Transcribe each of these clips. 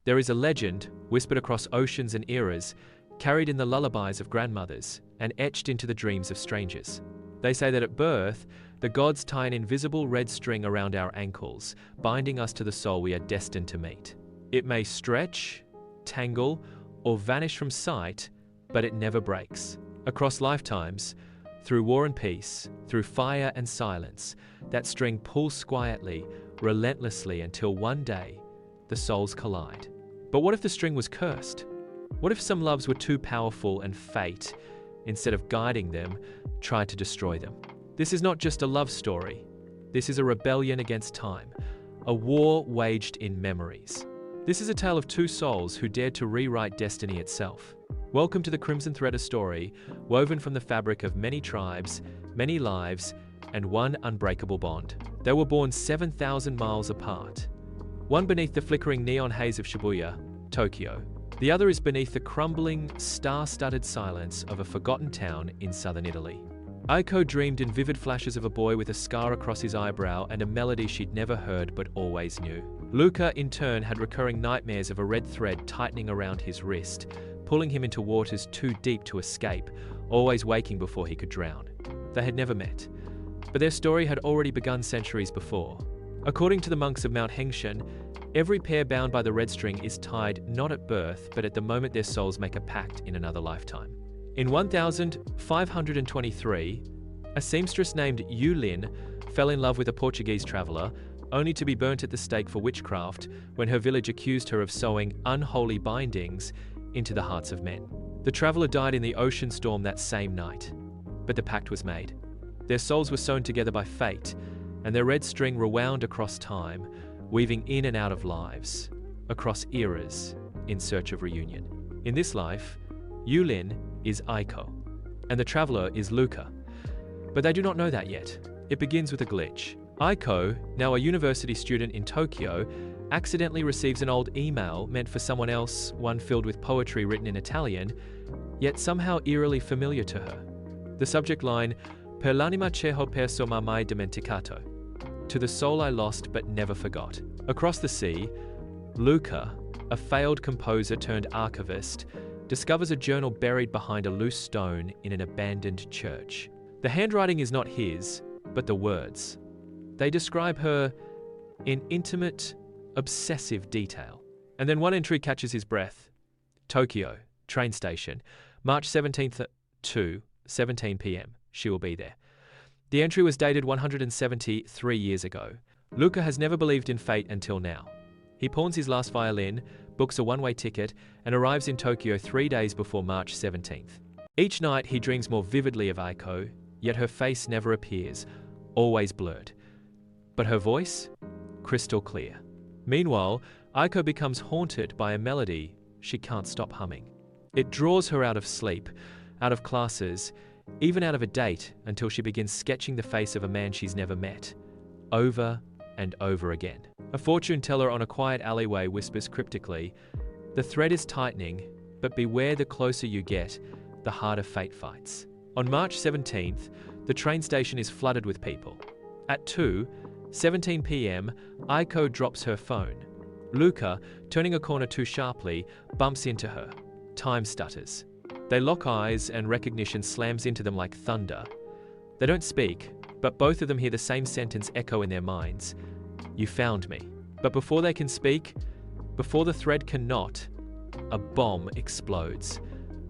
There is a legend, whispered across oceans and eras, carried in the lullabies of grandmothers, and etched into the dreams of strangers. They say that at birth, the gods tie an invisible red string around our ankles, binding us to the soul we are destined to meet. It may stretch, tangle, or vanish from sight, but it never breaks. Across lifetimes, through war and peace, through fire and silence, that string pulls quietly, relentlessly, until one day, the souls collide. But what if the string was cursed? What if some loves were too powerful and fate, instead of guiding them, tried to destroy them? This is not just a love story. This is a rebellion against time, a war waged in memories. This is a tale of two souls who dared to rewrite destiny itself. Welcome to the Crimson Thread, a story woven from the fabric of many tribes, many lives, and one unbreakable bond. They were born 7,000 miles apart. One beneath the flickering neon haze of Shibuya, Tokyo. The other is beneath the crumbling, star-studded silence of a forgotten town in southern Italy. Aiko dreamed in vivid flashes of a boy with a scar across his eyebrow and a melody she'd never heard but always knew. Luca, in turn, had recurring nightmares of a red thread tightening around his wrist, pulling him into waters too deep to escape, always waking before he could drown. They had never met, but their story had already begun centuries before. According to the monks of Mount Hengshan, every pair bound by the red string is tied not at birth, but at the moment their souls make a pact in another lifetime. In 1523, a seamstress named Yulin fell in love with a Portuguese traveller, only to be burnt at the stake for witchcraft when her village accused her of sowing unholy bindings into the hearts of men. The traveller died in the ocean storm that same night, but the pact was made. Their souls were sewn together by fate, and their red string rewound across time, weaving in and out of lives, across eras, in search of reunion. In this life, Yulin is Aiko, and the traveller is Luca. But they do not know that yet. It begins with a glitch. Aiko, now a university student in Tokyo, accidentally receives an old email meant for someone else, one filled with poetry written in Italian, yet somehow eerily familiar to her. The subject line, "Per l'anima che ho perso ma mai dimenticato," to the soul I lost but never forgot. Across the sea, Luca, a failed composer turned archivist, discovers a journal buried behind a loose stone in an abandoned church. The handwriting is not his, but the words. They describe her in intimate, obsessive detail. And then one entry catches his breath. Tokyo, train station, March 17th to 17 p.m. She will be there. The entry was dated 173 years ago. Luca has never believed in fate until now. He pawns his last violin, books a one-way ticket, and arrives in Tokyo 3 days before March 17th. Each night he dreams more vividly of Aiko, yet her face never appears, always blurred. But her voice? Crystal clear. Meanwhile, Aiko becomes haunted by a melody she can't stop humming. It draws her out of sleep, out of classes, even out of a date, until she begins sketching the face of a man she's never met, over and over again. A fortune teller on a quiet alleyway whispers cryptically, "The thread is tightening, but beware, the closer you get, the harder fate fights." On March 17th, the train station is flooded with people. At 2:17 p.m., Aiko drops her phone. Luca, turning a corner too sharply, bumps into her. Time stutters. They lock eyes and recognition slams into them like thunder. They don't speak, but both of them hear the same sentence echo in their minds. "You found me." But before they can speak, before the thread can knot, a bomb explodes.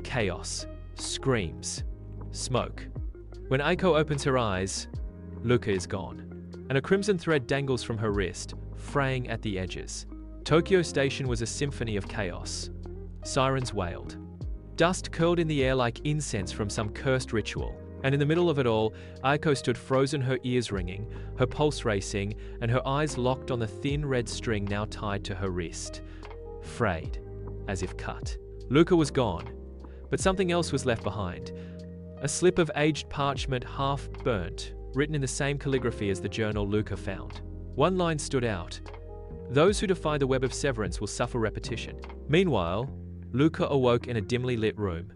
Chaos, screams, smoke. When Aiko opens her eyes, Luca is gone, and a crimson thread dangles from her wrist, fraying at the edges. Tokyo Station was a symphony of chaos. Sirens wailed. Dust curled in the air like incense from some cursed ritual. And in the middle of it all, Aiko stood frozen, her ears ringing, her pulse racing, and her eyes locked on the thin red string now tied to her wrist. Frayed, as if cut. Luca was gone, but something else was left behind. A slip of aged parchment, half burnt, written in the same calligraphy as the journal Luca found. One line stood out. "Those who defy the web of severance will suffer repetition." Meanwhile, Luca awoke in a dimly lit room.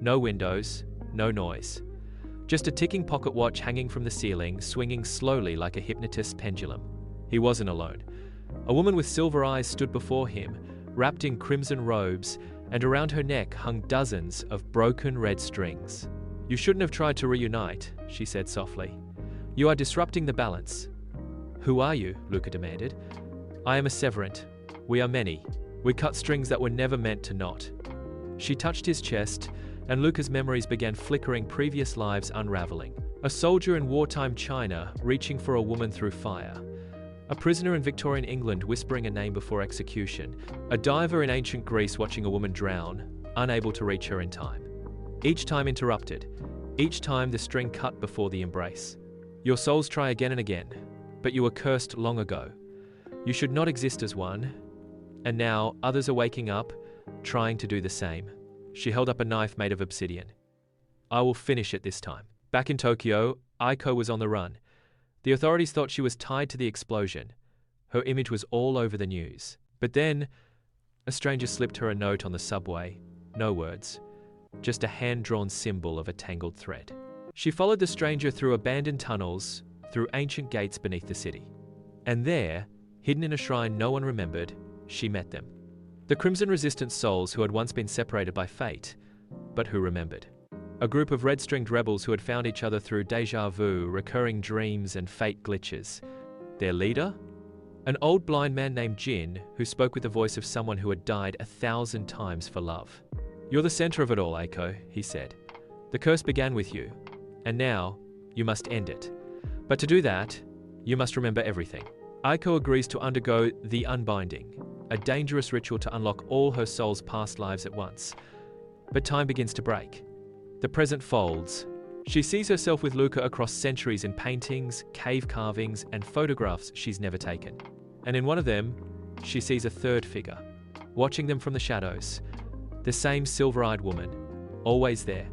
No windows, no noise. Just a ticking pocket watch hanging from the ceiling, swinging slowly like a hypnotist's pendulum. He wasn't alone. A woman with silver eyes stood before him, wrapped in crimson robes, and around her neck hung dozens of broken red strings. "You shouldn't have tried to reunite," she said softly. "You are disrupting the balance." "Who are you?" Luca demanded. "I am a severant. We are many. We cut strings that were never meant to knot." She touched his chest, and Luca's memories began flickering, previous lives unraveling. A soldier in wartime China reaching for a woman through fire. A prisoner in Victorian England whispering a name before execution. A diver in ancient Greece watching a woman drown, unable to reach her in time. Each time interrupted. Each time the string cut before the embrace. Your souls try again and again, but you were cursed long ago. You should not exist as one. And now others are waking up, trying to do the same. She held up a knife made of obsidian. "I will finish it this time." Back in Tokyo, Aiko was on the run. The authorities thought she was tied to the explosion. Her image was all over the news. But then, a stranger slipped her a note on the subway. No words. Just a hand-drawn symbol of a tangled thread. She followed the stranger through abandoned tunnels, through ancient gates beneath the city. And there, hidden in a shrine no one remembered, she met them. The Crimson Resistance souls who had once been separated by fate, but who remembered. A group of red-stringed rebels who had found each other through déjà vu, recurring dreams, and fate glitches. Their leader? An old blind man named Jin, who spoke with the voice of someone who had died 1,000 times for love. "You're the center of it all, Aiko," he said. "The curse began with you, and now you must end it. But to do that, you must remember everything." Aiko agrees to undergo the Unbinding, a dangerous ritual to unlock all her soul's past lives at once. But time begins to break. The present folds. She sees herself with Luca across centuries in paintings, cave carvings, and photographs she's never taken. And in one of them, she sees a third figure, watching them from the shadows. The same silver-eyed woman, always there,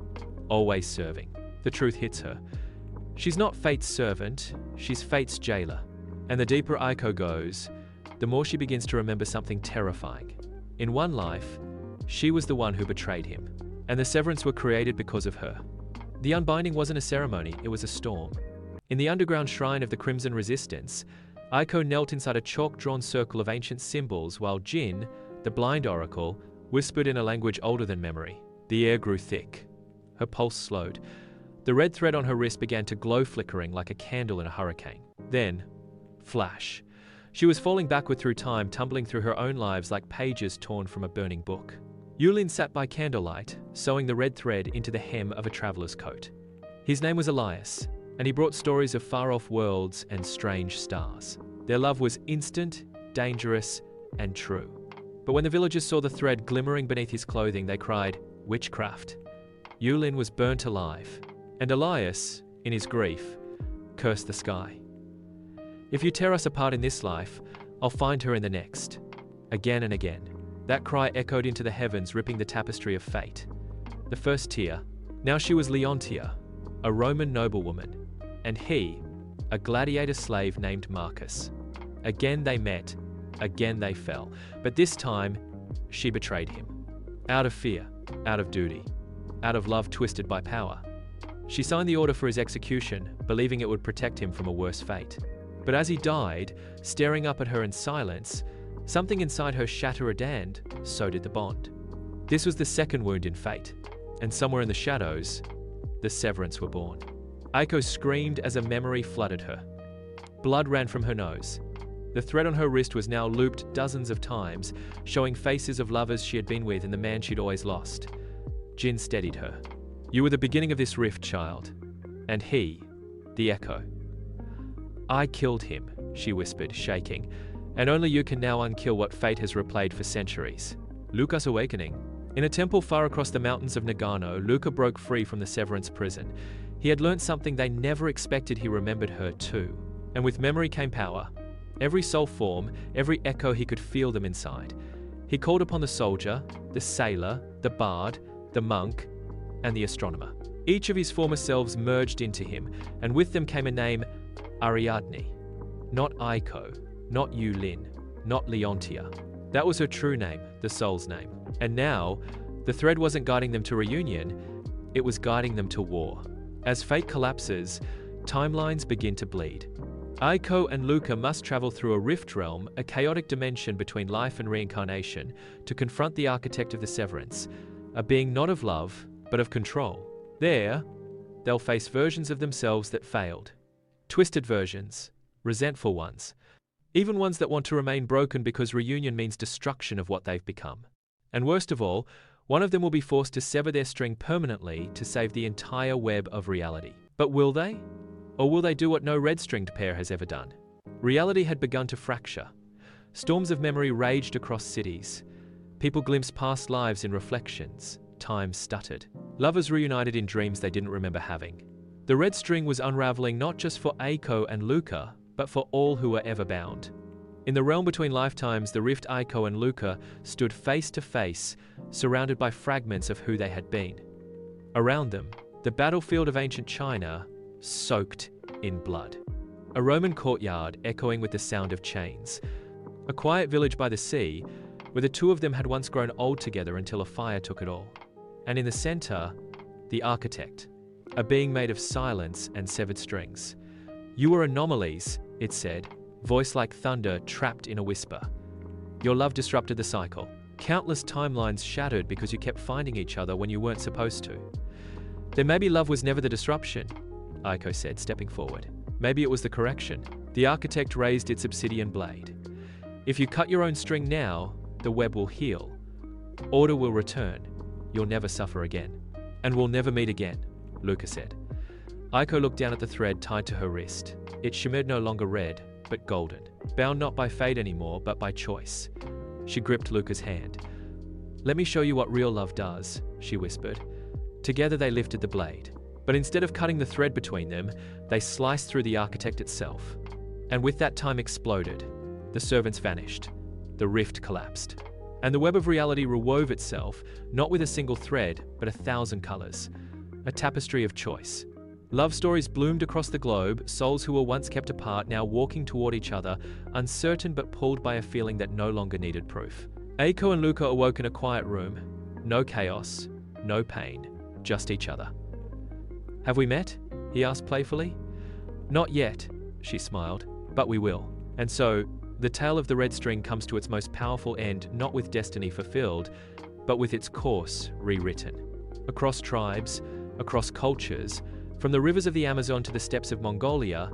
always serving. The truth hits her. She's not fate's servant, she's fate's jailer. And the deeper Aiko goes, the more she begins to remember something terrifying. In one life, she was the one who betrayed him. And the severance were created because of her. The unbinding wasn't a ceremony, it was a storm. In the underground shrine of the Crimson Resistance, Aiko knelt inside a chalk-drawn circle of ancient symbols while Jin, the blind oracle, whispered in a language older than memory. The air grew thick. Her pulse slowed. The red thread on her wrist began to glow, flickering like a candle in a hurricane. Then, flash. She was falling backward through time, tumbling through her own lives like pages torn from a burning book. Yulin sat by candlelight, sewing the red thread into the hem of a traveler's coat. His name was Elias, and he brought stories of far-off worlds and strange stars. Their love was instant, dangerous, and true. But when the villagers saw the thread glimmering beneath his clothing, they cried, "Witchcraft!" Yulin was burnt alive, and Elias, in his grief, cursed the sky. "If you tear us apart in this life, I'll find her in the next." Again and again. That cry echoed into the heavens, ripping the tapestry of fate. The first tear. Now she was Leontia, a Roman noblewoman, and he, a gladiator slave named Marcus. Again they met, again they fell, but this time, she betrayed him. Out of fear, out of duty, out of love twisted by power. She signed the order for his execution, believing it would protect him from a worse fate. But as he died, staring up at her in silence, something inside her shattered, and so did the bond. This was the second wound in fate, and somewhere in the shadows, the severance were born. Aiko screamed as a memory flooded her. Blood ran from her nose. The thread on her wrist was now looped dozens of times, showing faces of lovers she had been with and the man she'd always lost. Jin steadied her. "You were the beginning of this rift, child. And he, the echo." "I killed him," she whispered, shaking. "And only you can now unkill what fate has replayed for centuries." Luca's awakening. In a temple far across the mountains of Nagano, Luca broke free from the Severance prison. He had learnt something they never expected. He remembered her too. And with memory came power. Every soul form, every echo, he could feel them inside. He called upon the soldier, the sailor, the bard, the monk, and the astronomer. Each of his former selves merged into him, and with them came a name, Ariadne. Not Aiko. Not Yulin, not Leontia. That was her true name, the soul's name. And now, the thread wasn't guiding them to reunion, it was guiding them to war. As fate collapses, timelines begin to bleed. Aiko and Luca must travel through a rift realm, a chaotic dimension between life and reincarnation, to confront the architect of the severance, a being not of love, but of control. There, they'll face versions of themselves that failed. Twisted versions, resentful ones, even ones that want to remain broken because reunion means destruction of what they've become. And worst of all, one of them will be forced to sever their string permanently to save the entire web of reality. But will they? Or will they do what no red-stringed pair has ever done? Reality had begun to fracture. Storms of memory raged across cities. People glimpsed past lives in reflections. Time stuttered. Lovers reunited in dreams they didn't remember having. The red string was unraveling not just for Aiko and Luca, but for all who were ever bound. In the realm between lifetimes, the rift Aiko and Luca stood face to face, surrounded by fragments of who they had been. Around them, the battlefield of ancient China, soaked in blood. A Roman courtyard echoing with the sound of chains. A quiet village by the sea, where the two of them had once grown old together until a fire took it all. And in the center, the architect, a being made of silence and severed strings. "You were anomalies," it said, voice like thunder trapped in a whisper. "Your love disrupted the cycle. Countless timelines shattered because you kept finding each other when you weren't supposed to." "Then maybe love was never the disruption," Aiko said, stepping forward. "Maybe it was the correction." The architect raised its obsidian blade. "If you cut your own string now, the web will heal. Order will return. You'll never suffer again. And we'll never meet again," Luca said. Aiko looked down at the thread tied to her wrist. It shimmered no longer red, but golden. Bound not by fate anymore, but by choice. She gripped Luca's hand. "Let me show you what real love does," she whispered. Together they lifted the blade. But instead of cutting the thread between them, they sliced through the architect itself. And with that, time exploded. The servants vanished. The rift collapsed. And the web of reality rewove itself, not with a single thread, but 1,000 colors. A tapestry of choice. Love stories bloomed across the globe, souls who were once kept apart now walking toward each other, uncertain but pulled by a feeling that no longer needed proof. Aiko and Luca awoke in a quiet room. No chaos, no pain, just each other. "Have we met?" he asked playfully. "Not yet," she smiled, "but we will." And so, the tale of the red string comes to its most powerful end not with destiny fulfilled, but with its course rewritten. Across tribes, across cultures, from the rivers of the Amazon to the steppes of Mongolia,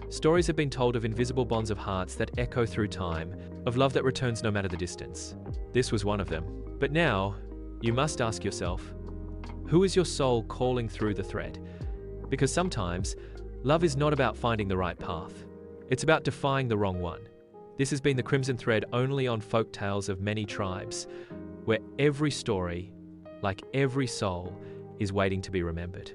stories have been told of invisible bonds of hearts that echo through time, of love that returns no matter the distance. This was one of them. But now, you must ask yourself, who is your soul calling through the thread? Because sometimes, love is not about finding the right path. It's about defying the wrong one. This has been the Crimson Thread only on Folktales of Many Tribes, where every story, like every soul, is waiting to be remembered.